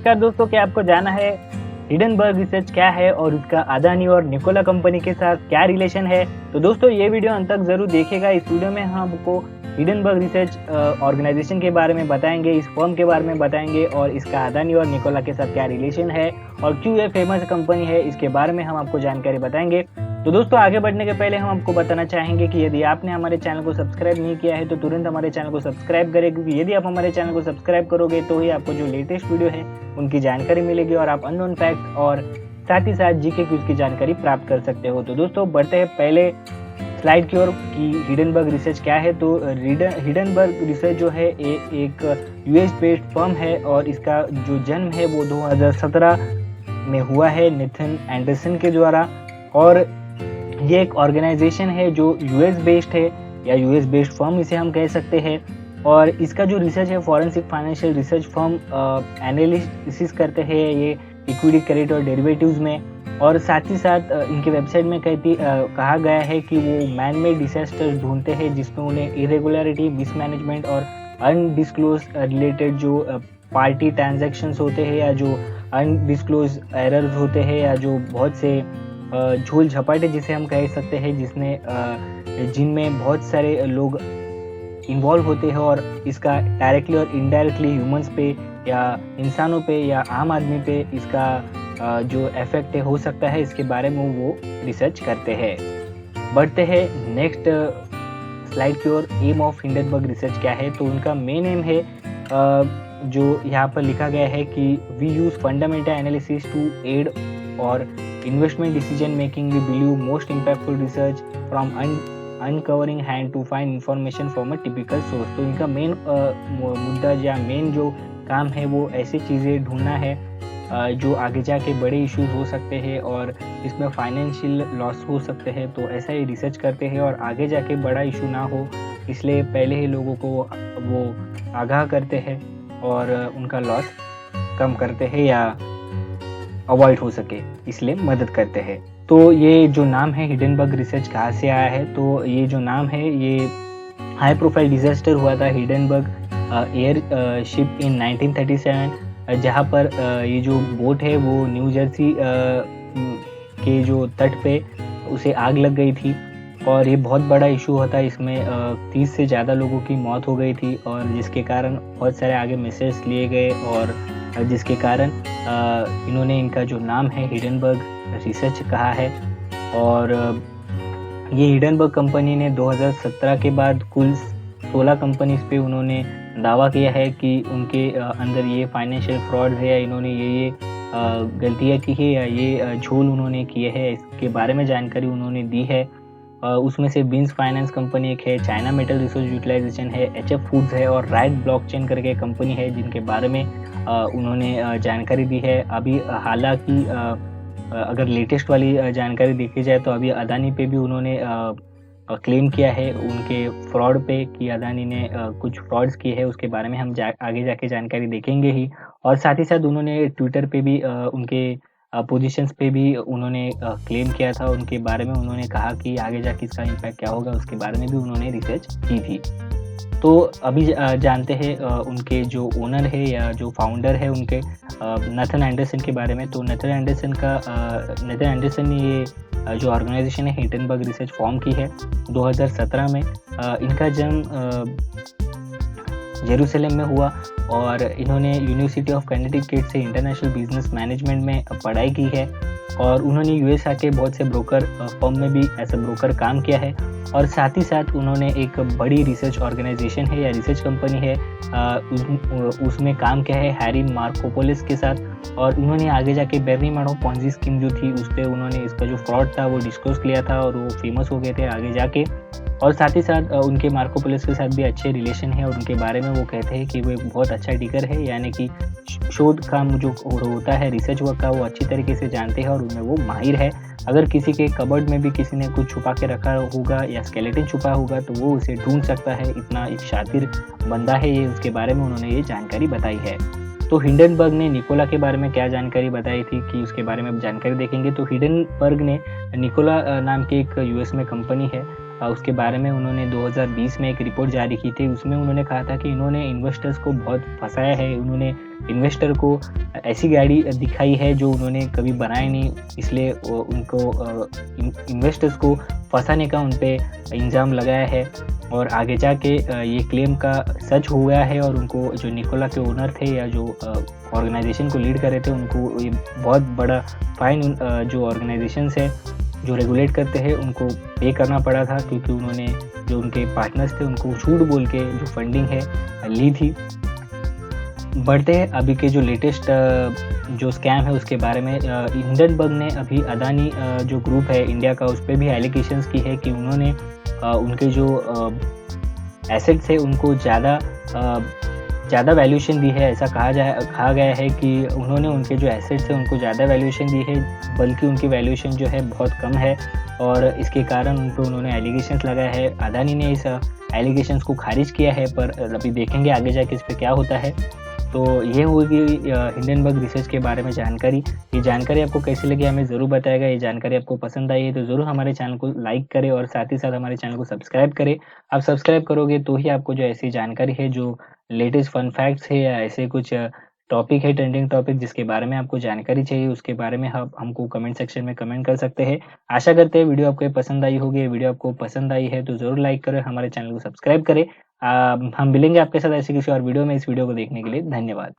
नमस्कार दोस्तों, क्या आपको जाना है हिडनबर्ग रिसर्च क्या है और उसका अदानी और निकोला कंपनी के साथ क्या रिलेशन है। तो दोस्तों ये वीडियो अंत तक जरूर देखिएगा। इस वीडियो में हम आपको हिडनबर्ग रिसर्च ऑर्गेनाइजेशन के बारे में बताएंगे, इस फर्म के बारे में बताएंगे और इसका अदानी और निकोला के साथ क्या रिलेशन है और क्यों ये फेमस कंपनी है, इसके बारे में हम आपको जानकारी बताएंगे। तो दोस्तों आगे बढ़ने के पहले हम आपको बताना चाहेंगे कि यदि आपने हमारे चैनल को सब्सक्राइब नहीं किया है तो तुरंत हमारे चैनल को सब्सक्राइब करें, क्योंकि यदि आप हमारे चैनल को सब्सक्राइब करोगे तो ही आपको जो लेटेस्ट वीडियो है उनकी जानकारी मिलेगी और आप अननोन फैक्ट और साथ ही साथ जीके क्विज की जानकारी प्राप्त कर सकते हो। तो दोस्तों बढ़ते हैं पहले स्लाइड की ओर कि हिडनबर्ग रिसर्च क्या है। तो हिडनबर्ग रिसर्च जो है एक यूएस बेस्ड फर्म है और इसका जो जन्म है वो 2017 में हुआ है नेथन एंडरसन के द्वारा। और ये एक ऑर्गेनाइजेशन है जो यूएस बेस्ड है या यूएस बेस्ड फर्म इसे हम कह सकते हैं। और इसका जो रिसर्च है forensic financial research firm analysis करते हैं ये इक्विटी क्रेडिट और डेरिवेटिव्स में। और साथ ही साथ इनके वेबसाइट में कहा गया है कि वो मैन मेड डिजास्टर्स ढूंढते हैं जिसमें उन्हें इरेगुलरिटी, मिसमैनेजमेंट और अनडिस्क्लोज रिलेटेड जो पार्टी ट्रांजैक्शंस होते हैं या जो अनडिस्क्लोज एरर्स होते हैं या जो बहुत से झोल झपाटे जिसे हम कह सकते हैं जिनमें बहुत सारे लोग इन्वॉल्व होते हैं और इसका डायरेक्टली और इनडायरेक्टली ह्यूमंस पे या इंसानों पे या आम आदमी पे इसका जो इफेक्ट हो सकता है, इसके बारे में वो रिसर्च करते हैं। बढ़ते हैं नेक्स्ट स्लाइड की ओर। एम ऑफ हिडनबर्ग रिसर्च क्या है, तो उनका मेन एम है जो यहाँ पर लिखा गया है कि we use fundamental analysis to aid our investment decision making. We believe most impactful research from uncovering hand to find information from a typical source. तो इनका मेन मुद्दा या मेन जो काम है वो ऐसी चीज़ें ढूंढना है जो आगे जाके बड़े इश्यूज हो सकते हैं और इसमें फाइनेंशियल लॉस हो सकते हैं। तो ऐसा ही रिसर्च करते हैं और आगे जाके बड़ा इशू ना हो इसलिए पहले ही लोगों को वो आगाह करते हैं और उनका लॉस कम करते हैं या अवॉइड हो सके इसलिए मदद करते हैं। तो ये जो नाम है हिडनबर्ग रिसर्च कहाँ से आया है, तो ये जो नाम है ये हाई प्रोफाइल डिजास्टर हुआ था हिडनबर्ग एयर शिप इन 1937 जहाँ पर ये जो बोट है वो न्यू जर्सी के जो तट पे उसे आग लग गई थी और ये बहुत बड़ा इशू होता है। इसमें 30 से ज़्यादा लोगों की मौत हो गई थी और जिसके कारण बहुत सारे आगे मेजर्स लिए गए और जिसके कारण इन्होंने इनका जो नाम है हिडनबर्ग रिसर्च कहा है। और ये हिडनबर्ग कंपनी ने 2017 के बाद कुल 16 कंपनीज पे उन्होंने दावा किया है कि उनके अंदर ये फाइनेंशियल फ्रॉड है या इन्होंने ये गलतियाँ की है या ये झोल उन्होंने किए हैं, इसके बारे में जानकारी उन्होंने दी है। उसमें से बिन्स फाइनेंस कंपनी एक है, चाइना मेटल रिसोर्स यूटिलाइजेशन है, एचएफ फूड्स है और राइट ब्लॉकचेन करके कंपनी है जिनके बारे में उन्होंने जानकारी दी है। अभी हालांकि अगर लेटेस्ट वाली जानकारी देखी जाए तो अभी अदानी पे भी उन्होंने क्लेम किया है उनके फ्रॉड पे कि अदानी ने कुछ फ्रॉड्स किए हैं, उसके बारे में हम आगे जाके जानकारी देखेंगे ही। और साथ ही साथ उन्होंने ट्विटर पे भी उनके पोजीशंस पे भी उन्होंने क्लेम किया था, उनके बारे में उन्होंने कहा कि आगे जाके इसका इम्पैक्ट क्या होगा, उसके बारे में भी उन्होंने रिसर्च की थी। तो अभी जानते हैं उनके जो ओनर है या जो फाउंडर है उनके नेथन एंडरसन के बारे में। तो नेथन एंडरसन ने ये जो ऑर्गेनाइजेशन है हिडनबर्ग रिसर्च फॉर्म की है 2017 में। इनका जन्म जेरूसलम में हुआ और इन्होंने यूनिवर्सिटी ऑफ कनेटिकट से इंटरनेशनल बिजनेस मैनेजमेंट में पढ़ाई की है और उन्होंने यूएस आके बहुत से ब्रोकर फर्म में भी एज अ ब्रोकर काम किया है। और साथ ही साथ उन्होंने एक बड़ी रिसर्च ऑर्गेनाइजेशन है या रिसर्च कंपनी है उसमें काम किया है हैरी मार्कोपोलिस के साथ। और उन्होंने आगे जाके बेर्नी मैडो पॉन्जी स्कीम जो थी उस पर उन्होंने इसका जो फ्रॉड था वो डिस्क्लोज किया था और वो फेमस हो गए थे आगे जाके। और साथ ही साथ उनके मार्कोपोलिस के साथ भी अच्छे रिलेशन है और उनके बारे में वो कहते हैं कि वो एक बहुत अच्छा डिगर है, यानी कि शोध काम जो होता है रिसर्च वर्क का वो अच्छी तरीके से जानते हैं और उनमें वो माहिर है। अगर किसी के कबर्ड में भी किसी ने कुछ छुपा के रखा होगा या स्केलेटन छुपा होगा तो वो उसे ढूंढ सकता है, इतना एक शातिर बंदा है ये, उसके बारे में उन्होंने ये जानकारी बताई है। तो हिडनबर्ग ने निकोला के बारे में क्या जानकारी बताई थी कि उसके बारे में अब जानकारी देखेंगे। तो हिडनबर्ग ने निकोला नाम की एक यूएस में कंपनी है उसके बारे में उन्होंने 2020 में एक रिपोर्ट जारी की थी। उसमें उन्होंने कहा था कि इन्होंने इन्वेस्टर्स को बहुत फंसाया है, उन्होंने इन्वेस्टर को ऐसी गाड़ी दिखाई है जो उन्होंने कभी बनाई नहीं, इसलिए उनको इन्वेस्टर्स को फंसाने का उन पे इल्ज़ाम लगाया है। और आगे जाके ये क्लेम का सच हो गया है और उनको जो निकोला के ओनर थे या जो ऑर्गेनाइजेशन को लीड कर रहे थे, उनको ये बहुत बड़ा फाइन जो ऑर्गेनाइजेशंस है जो रेगुलेट करते हैं उनको पे करना पड़ा था, क्योंकि उन्होंने जो उनके पार्टनर्स थे उनको झूठ बोल के जो फंडिंग है ली थी। बढ़ते हैं अभी के जो लेटेस्ट जो स्कैम है उसके बारे में। हिंडनबर्ग ने अभी अदानी जो ग्रुप है इंडिया का, उस पर भी एलिगेशंस की है कि उन्होंने उनके जो एसेट्स है उनको ज़्यादा वैल्यूएशन दी है। ऐसा कहा गया है कि उन्होंने उनके जो एसेट्स है उनको ज़्यादा वैल्यूएशन दी है, बल्कि उनकी वैल्यूएशन जो है बहुत कम है, और इसके कारण उन पर उन्होंने एलिगेशंस लगाया है। अदानी ने इस एलिगेशंस को खारिज किया है, पर अभी देखेंगे आगे जाके इस पर क्या होता है। तो ये होगी हिंडनबर्ग रिसर्च के बारे में जानकारी। ये जानकारी आपको कैसी लगी हमें ज़रूर बताएगा। ये जानकारी आपको पसंद आई है तो ज़रूर हमारे चैनल को लाइक करें और साथ ही साथ हमारे चैनल को सब्सक्राइब करें। आप सब्सक्राइब करोगे तो ही आपको जो ऐसी जानकारी है, जो लेटेस्ट फन फैक्ट्स है या ऐसे कुछ टॉपिक है, ट्रेंडिंग टॉपिक जिसके बारे में आपको जानकारी चाहिए, उसके बारे में आप हमको कमेंट सेक्शन में कमेंट कर सकते हैं। आशा करते हैं वीडियो आपको पसंद आई होगी। वीडियो आपको पसंद आई है तो ज़रूर लाइक करें, हमारे चैनल को सब्सक्राइब करें। हम मिलेंगे आपके साथ ऐसे किसी और वीडियो में। इस वीडियो को देखने के लिए धन्यवाद।